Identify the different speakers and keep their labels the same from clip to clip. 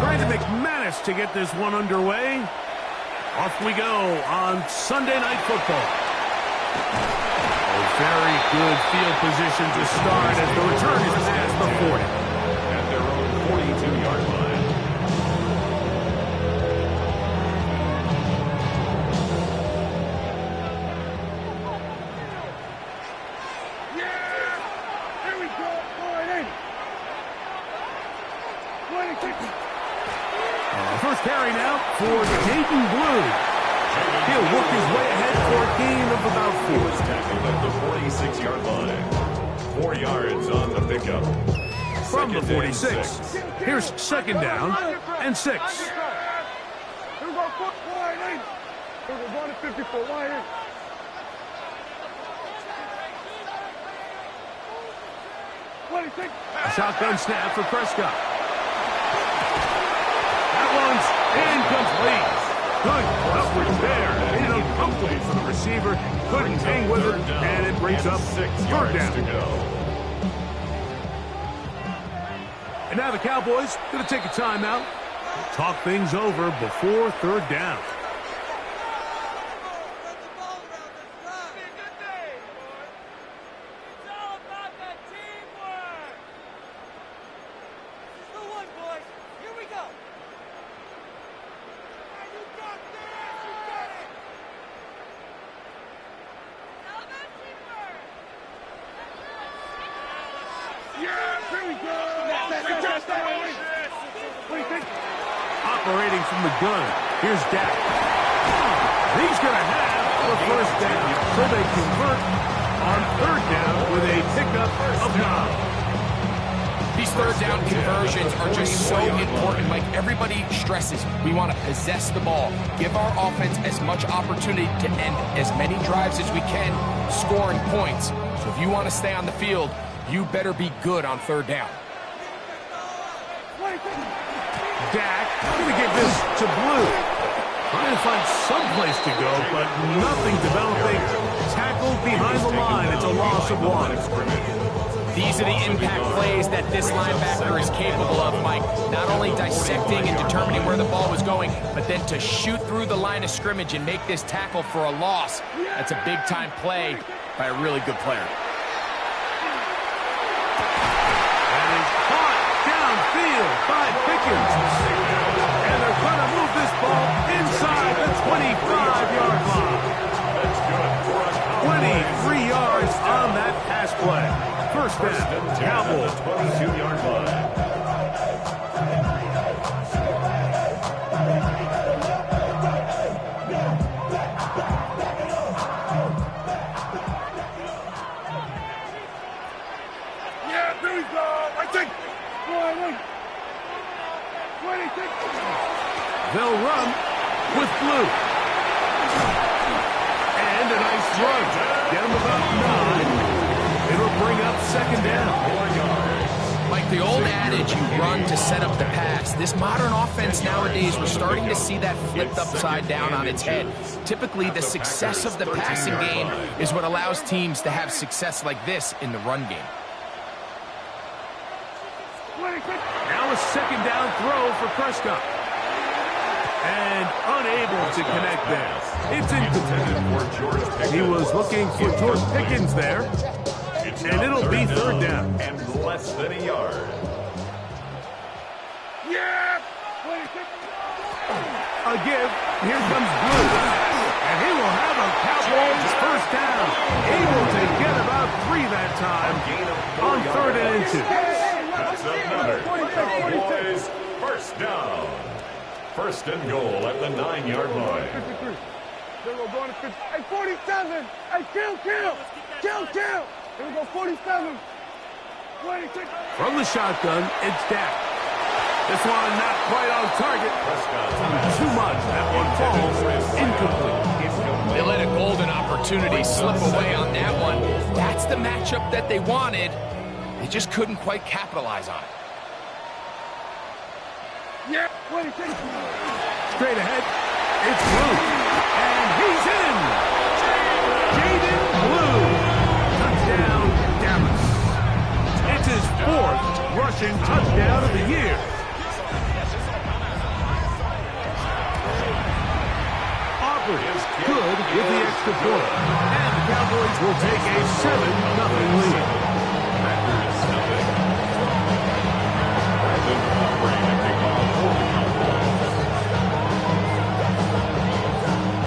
Speaker 1: trying to manage to get this one underway. Off we go on Sunday Night Football. A very good field position to start as the return is past the 40.
Speaker 2: At their own 42-yard line.
Speaker 3: Yeah! Here we go.
Speaker 1: First carry now for Dayton Blue. He'll work his way ahead for a gain of about 4.
Speaker 2: He was tackled at the 46-yard line. 4 yards on the pickup.
Speaker 1: From the
Speaker 2: Second and
Speaker 1: 46. Here's second down and 6.
Speaker 3: Here we go, wide in. Here we go, going to 54, wide in.
Speaker 1: Shotgun snap for Prescott. That one's incomplete. Good coverage there. Incomplete for the receiver. Couldn't hang with it, and it brings up
Speaker 2: 6
Speaker 1: third
Speaker 2: yards
Speaker 1: down.
Speaker 2: to go.
Speaker 1: And now the Cowboys going to take a timeout. Talk things over before third down. Operating from the gun, here's Dak. He's going to have the first down, so they convert on third down with a pickup of 9.
Speaker 4: These third down conversions are just so important. Like everybody stresses, we want to possess the ball, give our offense as much opportunity to end as many drives as we can, scoring points. So if you want to stay on the field, you better be good on third down.
Speaker 1: Dak going to give this to Blue. Trying to find some place to go, but nothing developing. Tackled behind the line. It's a loss of 1.
Speaker 4: These are the impact plays that this linebacker is capable of, Mike. Not only dissecting and determining where the ball was going, but then to shoot through the line of scrimmage and make this tackle for a loss. That's a big-time play by a really good player.
Speaker 1: By Pickens. And they're going to move this ball inside the 25-yard line.
Speaker 2: That's good for a
Speaker 1: 23 yards on that pass play. First down, Cowboys.
Speaker 2: 22-yard line.
Speaker 3: Yeah, there we go. I think.
Speaker 1: They'll run with Blue. And a nice run. Get him about 9. It'll bring up second down.
Speaker 2: 4 yards.
Speaker 4: Like the old adage, you run to set up the pass. This modern offense nowadays, we're starting to see that flipped upside down on its head. Typically, the success of the passing game is what allows teams to have success like this in the run game.
Speaker 1: Now a second down throw for Prescott. And unable to connect there. It's incomplete. He was looking for George Pickens there. And it'll be third down.
Speaker 2: And less than a yard.
Speaker 3: Yeah!
Speaker 1: A give. Here comes Blue. And he will have a Cowboys first down. Able to get about 3 that time on third and 2.
Speaker 2: That's another Cowboys first down. First and goal at the 9-yard line.
Speaker 3: 53. Here we go, going to 50. Hey, 47. Hey, kill. Here we go, 47. 26.
Speaker 1: From the shotgun, it's Dak. This one not quite on target. Too much. That one falls incomplete.
Speaker 4: They let a golden opportunity slip away on that one. That's the matchup that they wanted. They just couldn't quite capitalize on it.
Speaker 3: Yeah, 26.
Speaker 1: Straight ahead, it's Blue. And he's in. Jaden Blue. Touchdown, Dallas. It's his 4th rushing touchdown of the year. extra point. And the Cowboys will take a 7-0 lead.
Speaker 2: Packers 7. Brandon Aubrey to kick off for the Cowboys.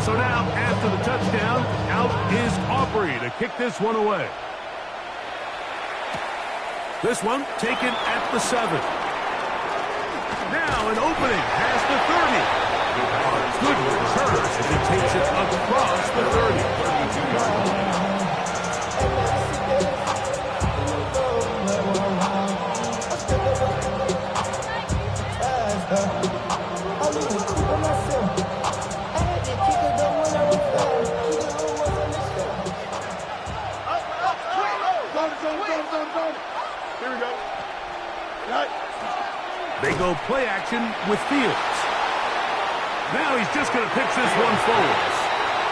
Speaker 1: So now, after the touchdown, out is Aubrey to kick this one away. This one taken at the 7. Now an opening past the 30. Good return as he takes it across the 30. 32-yard line.
Speaker 3: Here we go.
Speaker 1: They go play action with Fields. Now he's just going to pitch this one forward.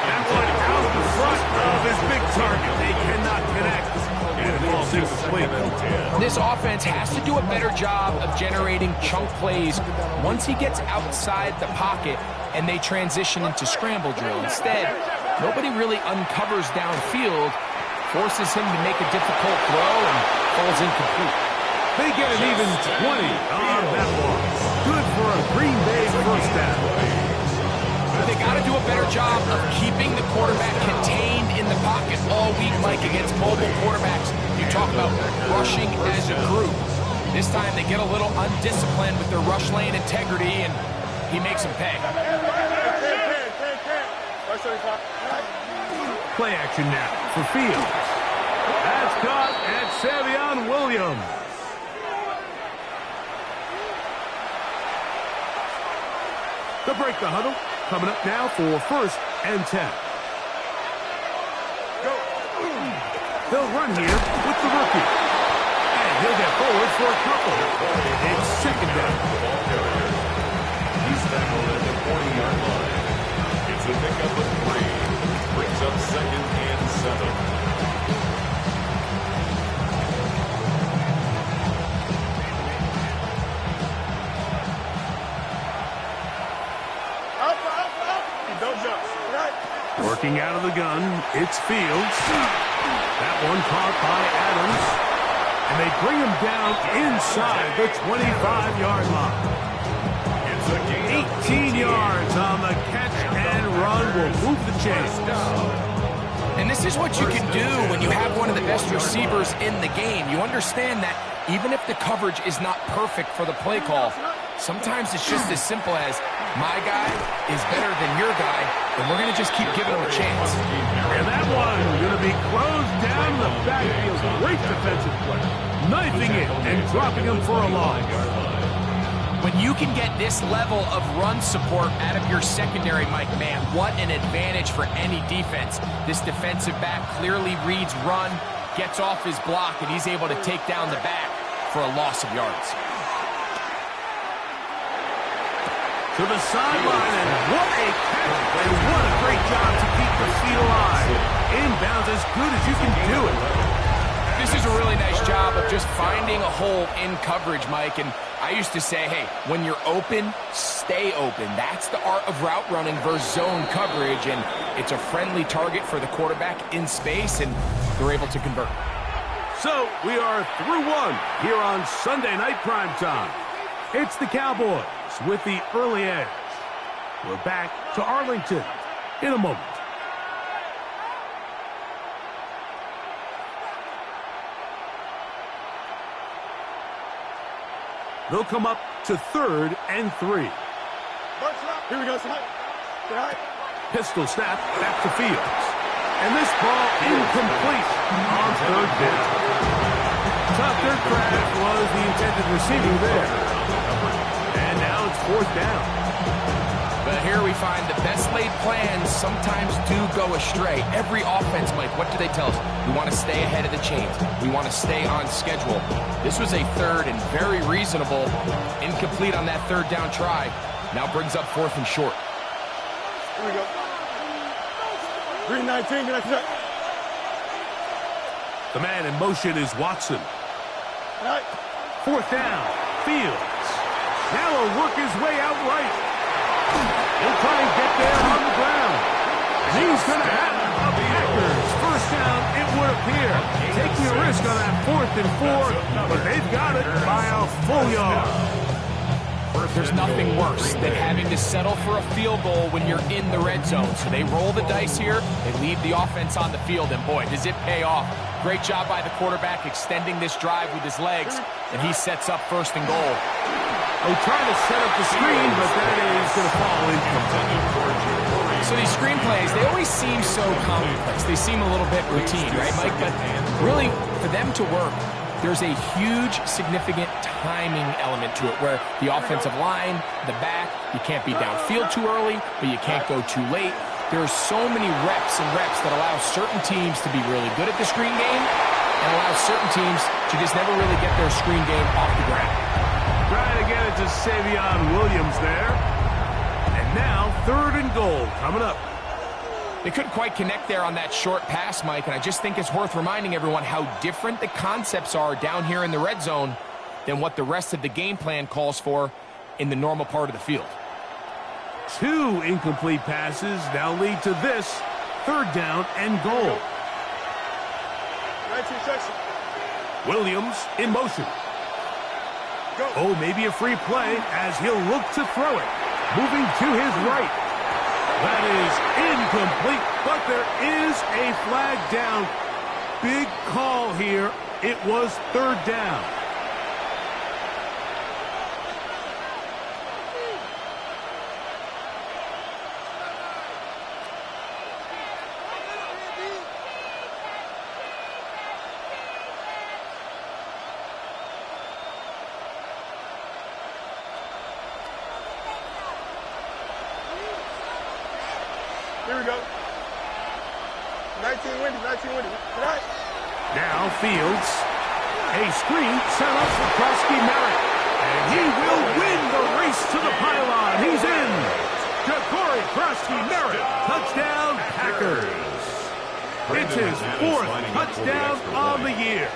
Speaker 1: That one out in front of his big target. They cannot connect. And it falls incomplete.
Speaker 4: This offense has to do a better job of generating chunk plays once he gets outside the pocket and they transition into scramble drill. Instead, nobody really uncovers downfield, forces him to make a difficult throw, and falls incomplete.
Speaker 1: They get an even 20 on that one. Good for a Green Bay first down.
Speaker 4: They got to do a better job of keeping the quarterback contained in the pocket all week, Mike, against mobile quarterbacks. You talk about rushing as a group. This time they get a little undisciplined with their rush lane integrity, and he makes them pay.
Speaker 1: Play action now for Fields. That's caught at Savion Williams. To break the huddle, coming up now for 1st and 10. They'll run here with the rookie. And he'll get forward for a couple. It's 2nd down.
Speaker 2: He's tackled at the 40-yard line. It's a pickup of 3. Brings up 2nd and 7.
Speaker 1: Working out of the gun, it's Fields. That one caught by Adams. And they bring him down inside the 25-yard line.
Speaker 2: It's a gain
Speaker 1: 18 yards on the catch and run will move the chains.
Speaker 4: And this is what you can do when you have one of the best receivers in the game. You understand that even if the coverage is not perfect for the play call, sometimes it's just as simple as, my guy is better than your guy, and we're going to just keep giving him a chance.
Speaker 1: And that one going to be closed down the backfield. Great defensive play. Knifing it and dropping him for a loss.
Speaker 4: When you can get this level of run support out of your secondary, Mike, man, what an advantage for any defense. This defensive back clearly reads run, gets off his block, and he's able to take down the back for a loss of yards.
Speaker 1: To the sideline, and what a catch, and what a great job to keep the feet alive. Inbounds as good as you can do it.
Speaker 4: This is a really nice job of just finding a hole in coverage, Mike, and I used to say, hey, when you're open, stay open. That's the art of route running versus zone coverage, and it's a friendly target for the quarterback in space, and they're able to convert.
Speaker 1: So, we are through one here on Sunday Night Primetime. It's the Cowboys with the early edge. We're back to Arlington in a moment. They'll come up to 3rd and 3.
Speaker 3: Here we go, side.
Speaker 1: Pistol snap back to Fields. And this ball incomplete on 3rd down. Tough dirt crash was the intended receiving there. And now it's 4th down.
Speaker 4: But here we find the best laid plans sometimes do go astray. Every offense, Mike, what do they tell us? We want to stay ahead of the chains. We want to stay on schedule. This was a 3rd and very reasonable. Incomplete on that 3rd down try. Now brings up 4th and short.
Speaker 3: Here we go. 3-19, good night.
Speaker 1: The man in motion is Watson. 4th down, Fields. Now he'll work his way out right. He'll try and get there on the ground. And he's going to have it. up here, taking a risk on that 4th and 4, but they've got it by a full yard.
Speaker 4: There's nothing worse than having to settle for a field goal when you're in the red zone. So they roll the dice here, they leave the offense on the field, and boy, does it pay off. Great job by the quarterback extending this drive with his legs, and he sets up 1st and goal.
Speaker 1: Oh, trying to set up the screen, but that is going to fall incomplete.
Speaker 4: So these screen plays, they always seem so complex. They seem a little bit routine, right, Mike? But really, for them to work, there's a huge, significant timing element to it where the offensive line, the back, you can't be downfield too early, but you can't go too late. There are so many reps and reps that allow certain teams to be really good at the screen game and allow certain teams to just never really get their screen game off the ground.
Speaker 1: Trying to get it to Savion Williams there. And now 3rd and goal coming up.
Speaker 4: They couldn't quite connect there on that short pass, Mike, and I just think it's worth reminding everyone how different the concepts are down here in the red zone than what the rest of the game plan calls for in the normal part of the field.
Speaker 1: 2 incomplete passes now lead to this 3rd down and goal.
Speaker 3: 19 seconds.
Speaker 1: Williams in motion.
Speaker 3: Go.
Speaker 1: Oh, maybe a free play as he'll look to throw it. Moving to his right. That is incomplete, but there is a flag down. Big call here. It was 3rd down.
Speaker 3: Here we go. 19 windy, 19 windy. Right.
Speaker 1: Now Fields. A screen set up for Krusky Merritt. And he will win the race to the pylon. He's in. Ja'Cory Krusky Merritt. Touchdown, Packers. It's his 4th touchdown on the year.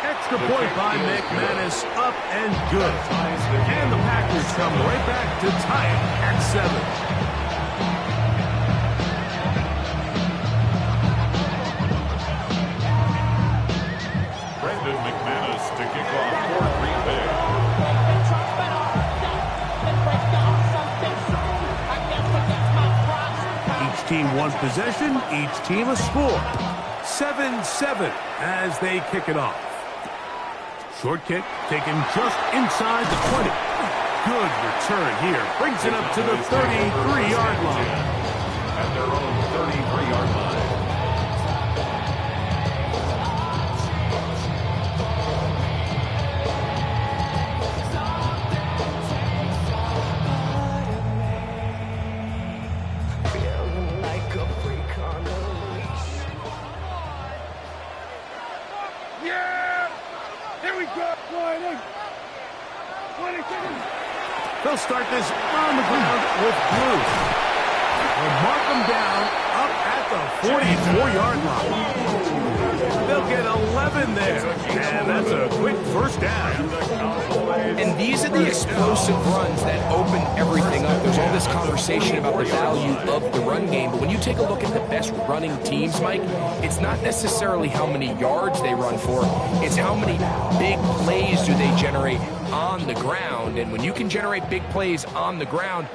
Speaker 1: Extra point by McManus, up and good. And the Packers come right back to tie it at 7.
Speaker 2: McManus to kick off for Green Bay.
Speaker 1: Each team one possession, each team a score. 7-7 as they kick it off. Short kick taken just inside the 20. Good return here. Brings it up to the 33-yard line.
Speaker 2: At their own 33-yard line.
Speaker 1: They'll start this on the ground with Blue. They'll mark them down up at the 44-yard line. They'll get 11 there, and that's a quick 1st down.
Speaker 4: And these are the explosive runs that open everything up. There's all this conversation about the value of the run game, but when you take a look at the best running teams, Mike, it's not necessarily how many yards they run for, it's how many big plays do they generate on the ground. And when you can generate big plays on the ground,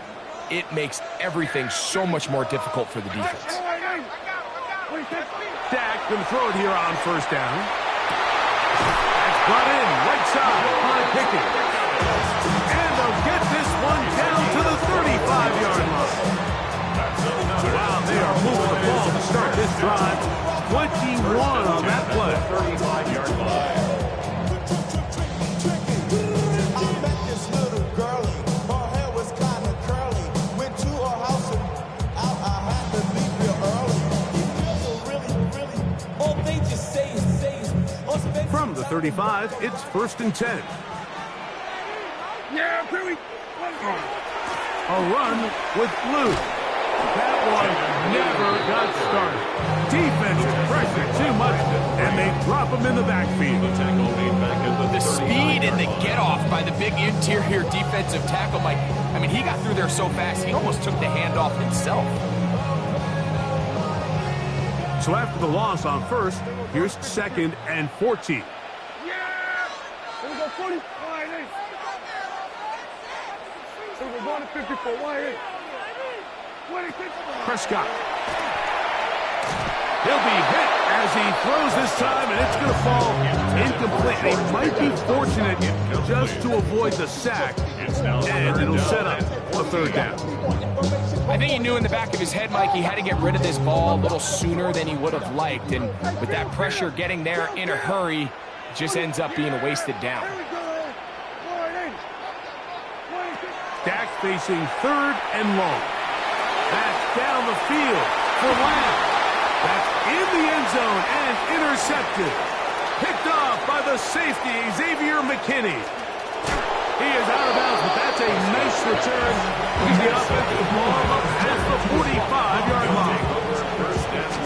Speaker 4: it makes everything so much more difficult for the defense.
Speaker 1: Dak going to throw it here on 1st down. That's brought in right side by Pickett. And they'll get this one down to the 35-yard line. Wow, they are moving the ball to start this drive. 21 on that play.
Speaker 2: 35-yard line.
Speaker 1: From the 35, it's 1st and 10.
Speaker 3: Yeah, Perry.
Speaker 1: A run with Blue. That one never got started. Defensive pressure too much, and they drop him in the backfield.
Speaker 2: The tackle made back at the
Speaker 4: The
Speaker 2: 39
Speaker 4: speed and the
Speaker 2: yard line.
Speaker 4: get-off by the big interior defensive tackle, Mike. I mean, he got through there so fast, he almost took the handoff himself.
Speaker 1: So after the loss on first, here's 2nd and 14.
Speaker 3: Yeah! Here we go, 40. Wide eight. Here we go, going to 54. Wide eight.
Speaker 1: Prescott. He'll be hit as he throws this time, and it's going to fall incomplete. They might be fortunate just to avoid the sack, and it'll set up a 3rd down.
Speaker 4: I think he knew in the back of his head, Mike, he had to get rid of this ball a little sooner than he would have liked. And with that pressure getting there in a hurry, it just ends up being a wasted down.
Speaker 1: Dak facing 3rd and long. That's down the field for Lamb. That's in the end zone and intercepted. Picked off by the safety, Xavier McKinney. He is out of bounds, but that's a nice return. He's the offensive ball up at the 45-yard line.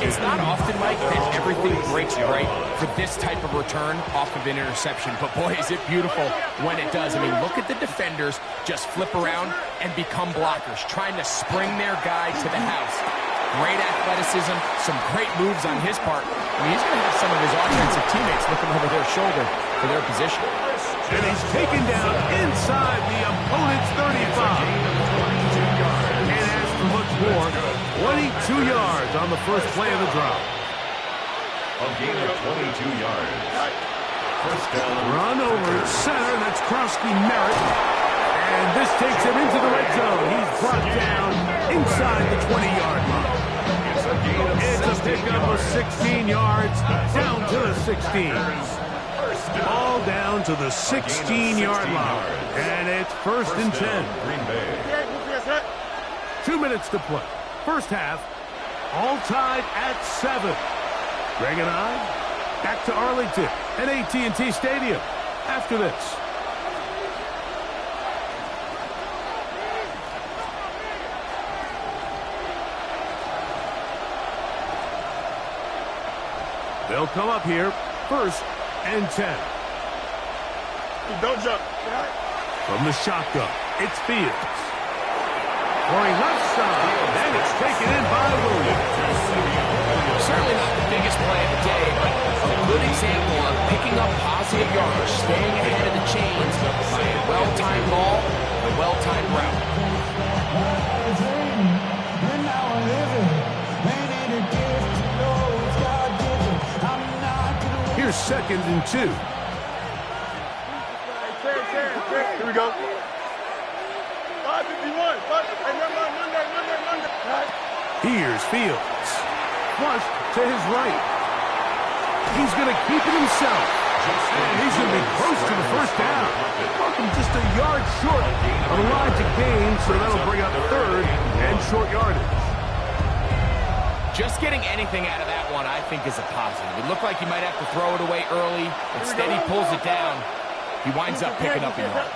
Speaker 4: It's not often, Mike, that everything breaks right for this type of return off of an interception. But boy, is it beautiful when it does. I mean, look at the defenders just flip around and become blockers, trying to spring their guy to the house. Great athleticism, some great moves on his part. I mean, he's going to have some of his offensive teammates looking over their shoulder for their position.
Speaker 1: And he's taken down inside the opponent's 35. And as for much more, 22 yards on the first play of the drive.
Speaker 2: A gain of 22 yards. First down.
Speaker 1: Run over center, that's Krosky Merritt. And this takes him into the red zone. He's brought down inside the 20-yard line. It's a pickup of 16 yards, down to the 16. All down to the 16-yard line. And it's 1st and 10.
Speaker 2: Green Bay.
Speaker 1: 2 minutes to play. First half, all tied at 7. Greg and I back to Arlington at AT&T Stadium after this. They'll come up here, 1st and 10.
Speaker 3: Don't jump.
Speaker 1: From the shotgun, it's Fields. Throwing left side, and it's taken in by Williams.
Speaker 4: Certainly not the biggest play of the day, but a good example of picking up positive yards, staying ahead of the chains by a well-timed ball, a well-timed route.
Speaker 1: Here's 2nd and 2.
Speaker 3: Here we go. 551. Monday.
Speaker 1: Here's Fields. Flush to his right. He's going to keep it himself. And he's going to be close to the 1st down. Welcome just a yard short of a line to gain, so that'll bring up 3rd and short yardage.
Speaker 4: Just getting anything out of that one, I think, is a positive. It looked like he might have to throw it away early. Instead, he pulls it down. He winds up picking up a yard.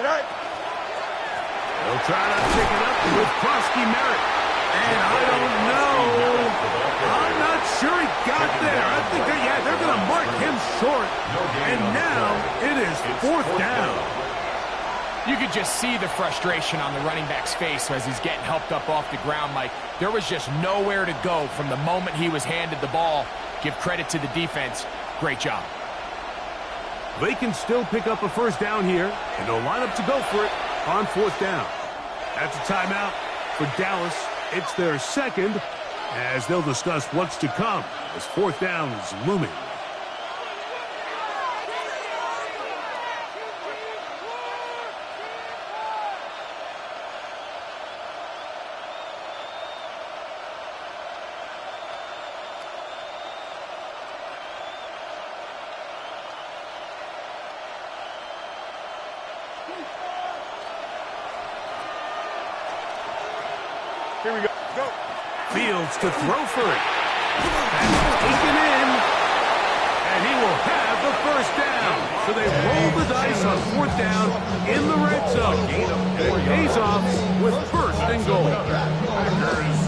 Speaker 1: They'll try to pick it up with Krosky Merritt. And I don't know. I'm not sure he got there. I think they're going to mark him short. And now it is 4th down.
Speaker 4: You could just see the frustration on the running back's face as he's getting helped up off the ground, Mike. There was just nowhere to go from the moment he was handed the ball. Give credit to the defense. Great job.
Speaker 1: They can still pick up a 1st down here, and they'll line up to go for it on 4th down. That's a timeout for Dallas. It's their 2nd, as they'll discuss what's to come as 4th down is looming.
Speaker 3: Here we go. Go.
Speaker 1: Fields to throw for it. That's taken in. And he will have the 1st down. So they roll the dice on 4th down in the red zone. And it pays off with 1st and goal.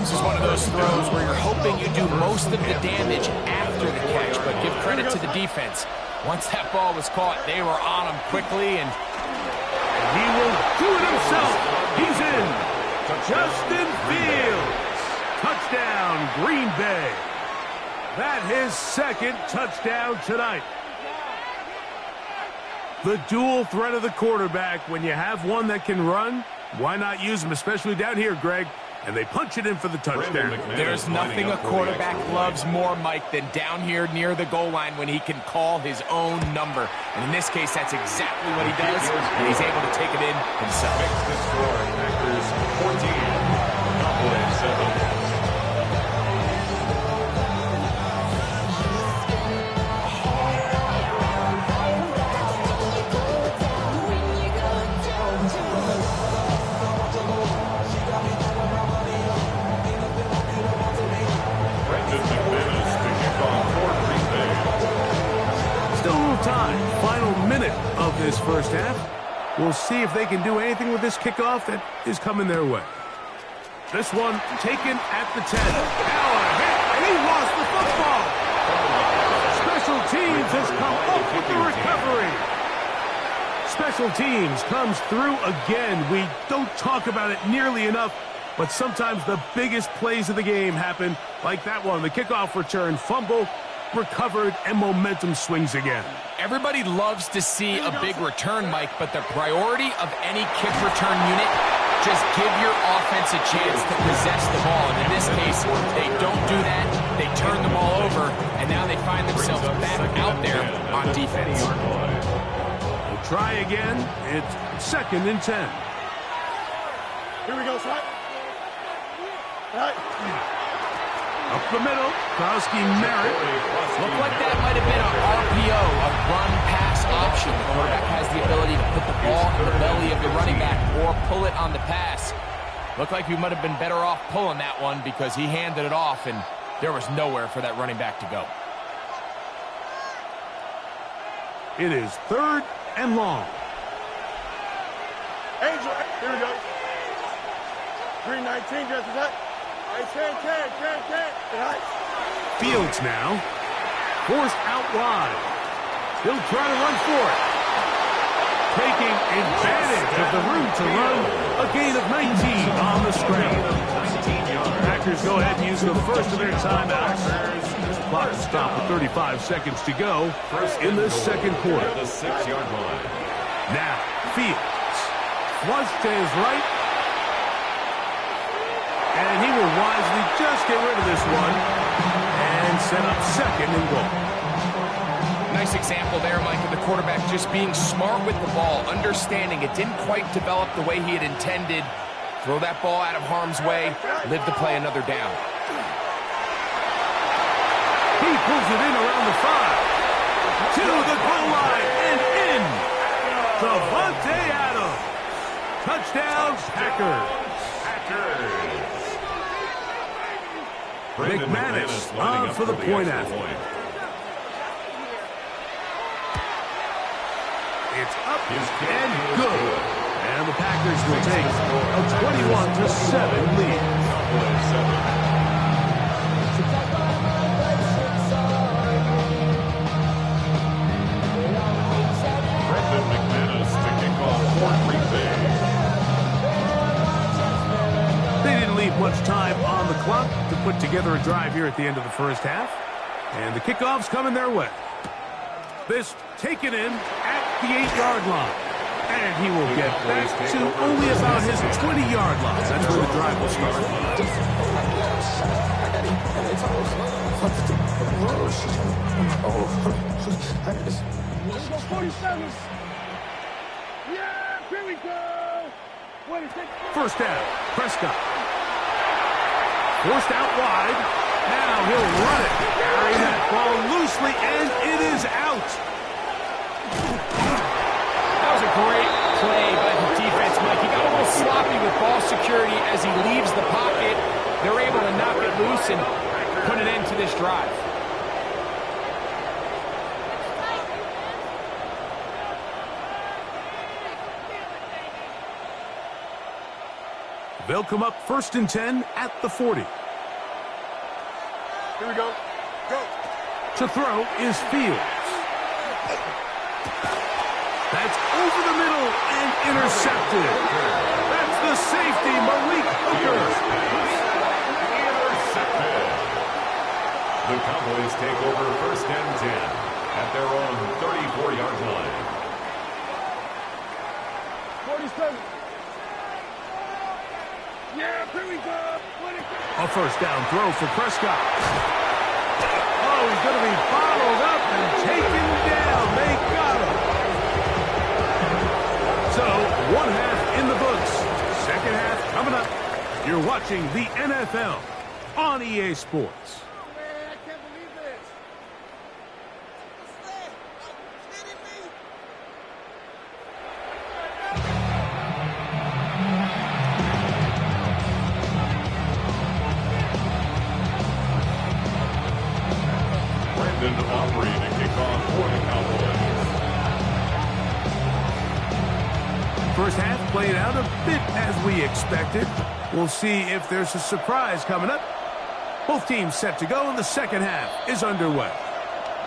Speaker 4: Mahomes is one of those throws where you're hoping you do most of the damage after the catch, but give credit to the defense. Once that ball was caught, they were on him quickly, and
Speaker 1: he will do it himself. He's in. Justin Fields. Touchdown, Green Bay. That his second touchdown tonight. The dual threat of the quarterback. When you have one that can run, why not use him, especially down here, Greg? And they punch it in for the touchdown.
Speaker 4: There's nothing a quarterback loves more, Mike, than down here near the goal line when he can call his own number. And in this case, that's exactly what he does, and he's able to take it in himself.
Speaker 2: Makes the score. Packers 14, Cowboys 7.
Speaker 1: Final minute of this first half. We'll see if they can do anything with this kickoff that is coming their way. This one taken at the 10. Now a hit, and he lost the football. Special teams has come up with the recovery. Special teams comes through again. We don't talk about it nearly enough, but sometimes the biggest plays of the game happen like that one. The kickoff return, fumble, recovered, and momentum swings again.
Speaker 4: Everybody loves to see a big return, Mike, but the priority of any kick return unit, just give your offense a chance to possess the ball. And in this case, they don't do that. They turn the ball over, and now they find themselves back out there on defense.
Speaker 1: We'll try again. It's 2nd and 10.
Speaker 3: Here we go, Slap.
Speaker 1: Up the middle, Krowski Merritt.
Speaker 4: Looked like that might have been an RPO, a run-pass option. The quarterback has the ability to put the ball in the belly of the running back or pull it on the pass. Looked like we might have been better off pulling that one because he handed it off, and there was nowhere for that running back to go.
Speaker 1: It is 3rd and long.
Speaker 3: Angel, here we go. 319, just that.
Speaker 1: Fields now. Forced out wide. He'll try to run for it. Taking advantage of the room to run. A gain of 19 on the scramble. Packers go ahead and use the first of their timeouts. Clock stopped with 35 seconds to go in the second quarter.
Speaker 2: The 6-yard line.
Speaker 1: Now, Fields. Flush to his right. And he will wisely just get rid of this one and set up 2nd and goal.
Speaker 4: Nice example there, Mike, of the quarterback just being smart with the ball, understanding it didn't quite develop the way he had intended. Throw that ball out of harm's way, live to play another down.
Speaker 1: He pulls it in around the 5. To the goal line and in. Davante Adams. Touchdown, Packers. McManus on for the point after. It's up and good. And the Packers will take a 21-7 lead.
Speaker 2: McManus to kick off for Green Bay.
Speaker 1: They didn't leave much time on the clock to put together a drive here at the end of the first half. And the kickoff's coming their way. This taken in at the 8-yard line. And he will get back to only about his 20-yard line. That's where the drive will start.
Speaker 3: Let's go 47. Yeah, here we go.
Speaker 1: First down, Prescott. Forced out wide. Now he'll run it. Carrying that ball loosely, and it is out.
Speaker 4: That was a great play by the defense, Mike. He got a little sloppy with ball security as he leaves the pocket. They're able to knock it loose and put an end to this drive.
Speaker 1: They'll come up 1st and 10 at the 40.
Speaker 3: Here we go. Go.
Speaker 1: To throw is Fields. That's over the middle and intercepted. That's the safety, Malik Hooker.
Speaker 2: Intercepted. The Cowboys take over 1st and 10 at their own 34-yard line.
Speaker 3: 47. Yeah, here we go.
Speaker 1: A 1st down throw for Prescott. Oh, he's going to be followed up and taken down. They got him. So, 1 half in the books. 2nd half coming up. You're watching the NFL on EA Sports.
Speaker 3: Man, I can't believe this.
Speaker 2: Brandon Aubrey to kick off for the Cowboys.
Speaker 1: 1st half played out a bit as we expected. We'll see if there's a surprise coming up. Both teams set to go, and the 2nd half is underway.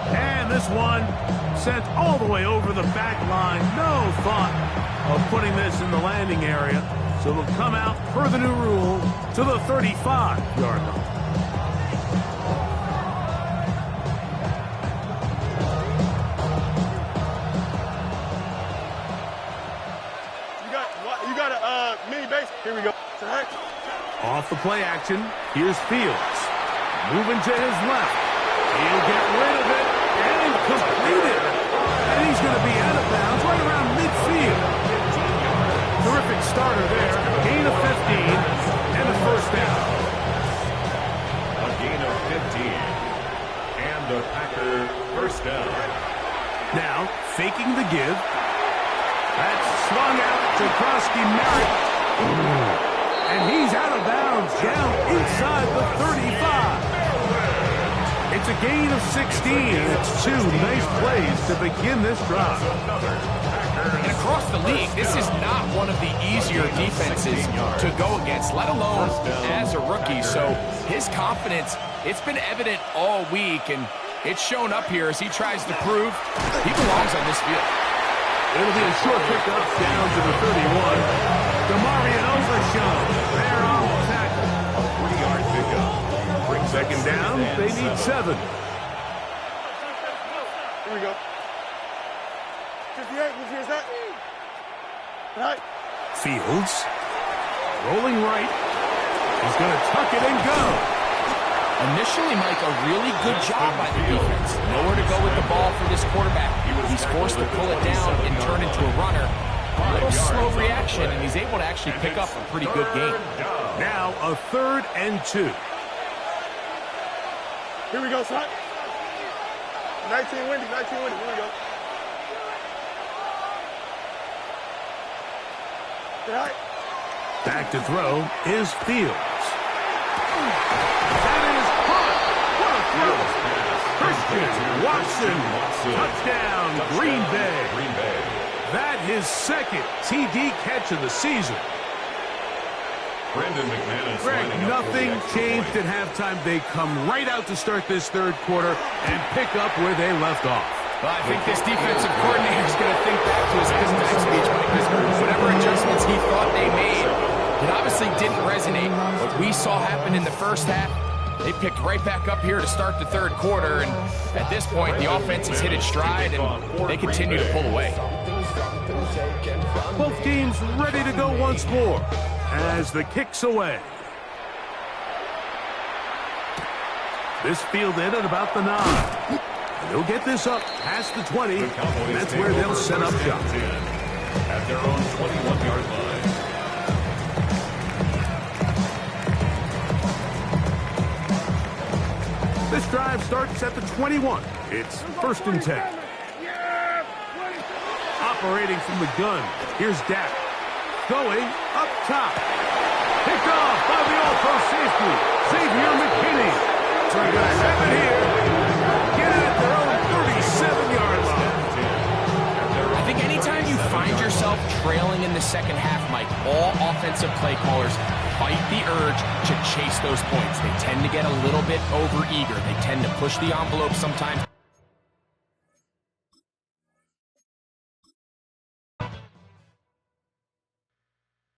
Speaker 1: And this one sent all the way over the back line. No thought of putting this in the landing area. So it'll come out, per the new rule, to the 35-yard line.
Speaker 3: You got a mini base. Here we go.
Speaker 1: Off the play action, here's Fields. Moving to his left. He'll get rid of it and complete it. And he's going to be out of bounds right around midfield. Terrific starter there. Gain of 15 and a 1st down.
Speaker 2: A gain of 15. And the Packer 1st down.
Speaker 1: Now, faking the give. That's swung out to Krosky Merritt. And he's out of bounds down inside the 35. It's a gain of 16. It's 2 nice plays to begin this drive.
Speaker 4: And across the league, this is not one of the easier defenses to go against, let alone as a rookie. So his confidence, it's been evident all week, and it's shown up here as he tries to prove he belongs on this field.
Speaker 1: It'll be a short pickup down to the 31. Demarion Overshown there on the tackle.
Speaker 2: A 3-yard pickup.
Speaker 1: 2nd down, they need 7.
Speaker 3: Here we go. 58, which is that? Right.
Speaker 1: Fields, rolling right. He's going to tuck it and go.
Speaker 4: Initially, Mike, a really good job by the defense. Nowhere to go with the ball for this quarterback. He's forced to pull it down and turn into a runner. A little slow reaction, and he's able to actually pick up a pretty good game.
Speaker 1: Now a 3rd and 2.
Speaker 3: Here we go, son. 19 windy, 19 windy. Here we go. Right.
Speaker 1: Back to throw is Fields. That is caught. What a throw. Christian Watson. Touchdown, Green Bay. That his 2nd TD catch of the season.
Speaker 2: Brendan McManus.
Speaker 1: Greg, nothing changed at halftime. They come right out to start this 3rd quarter and pick up where they left off.
Speaker 4: Well, I think this defensive coordinator is going to think back to his halftime speech, because whatever adjustments he thought they made, it obviously didn't resonate. What we saw happen in the 1st half, they picked right back up here to start the 3rd quarter, and at this point, the offense has hit its stride, and they continue to pull away.
Speaker 1: Both teams ready to go once more as the kick's away. This fielded at about the 9. They'll get this up past the 20. And that's where they'll set up shop.
Speaker 2: At their own 21-yard line.
Speaker 1: This drive starts at the 21. It's 1st and 10. Operating from the gun, here's Dak. Going up top. Picked off by the all-pro safety, Xavier McKinney. So they're going to have it here. Get it at their own 37-yard line.
Speaker 4: I think anytime you find yourself trailing in the 2nd half, Mike, all offensive play callers fight the urge to chase those points. They tend to get a little bit over-eager. They tend to push the envelope sometimes.